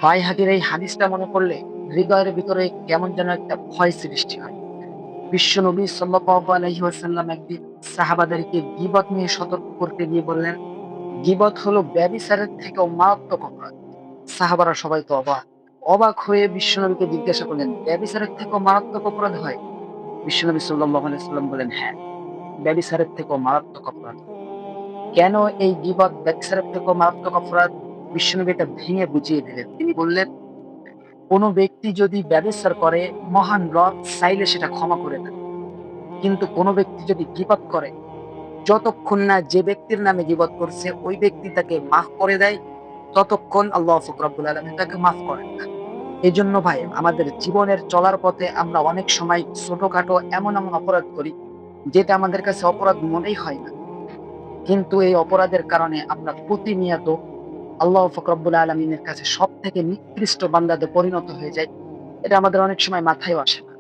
বাইহাকির এই হাদিসটা মনে পড়লে হৃদয়ের ভিতরে কেমন যেন একটা ভয় সৃষ্টি হয়। বিশ্বনবী সাল্লাল্লাহু আলাইহি ওয়াসাল্লাম একদিন সাহাবাদেরকে গীবত নিয়ে সতর্ক করতে গিয়ে বললেন, গীবত হলো ব্যভিচারের থেকেও মারাত্মক অপরাধ। সাহাবারা সবাই তো অবাক। অবাক হয়ে বিশ্বনবীকে জিজ্ঞাসা করলেন, ব্যভিচারের থেকেও মারাত্মক অপরাধ হয়? বিশ্বনবী সাল্লাল্লাহু আলাইহি ওয়াসাল্লাম বললেন, হ্যাঁ, ব্যভিচারের থেকেও মারাত্মক অপরাধ। কেন এই গীবত ব্যভিচারের থেকেও মারাত্মক অপরাধ? বিশ্বনবী এটা ভেঙে বুঝিয়ে দিলেন। তিনি বললেন, কোন ব্যক্তি যদি ব্যভিচার করে, মহান রব চাইলে সেটা ক্ষমা করে দেন। কিন্তু কোন ব্যক্তি যদি গীবত করে, যতক্ষণ না যে ব্যক্তির নামে গীবত করছে ওই ব্যক্তি তাকে মাফ করে দেয়, ততক্ষণ আল্লাহ পাক রব্বুল আলামিন তাকে মাফ করেন না। এজন্য ভাই আমাদের জীবনের চলার পথে আমরা অনেক সময় ছোটখাটো এমন অপরাধ করি, যেটা আমাদের কাছে অপরাধ মনেই হয় না। কিন্তু এই অপরাধের কারণে আমরা প্রতিনিয়ত আল্লাহ পাক রব্বুল আলামিনের কাছে সবথেকে নিকৃষ্ট বান্দাতে পরিণত হয়ে যাই। এটা আমাদের অনেক সময় মাথায়ও আসে না।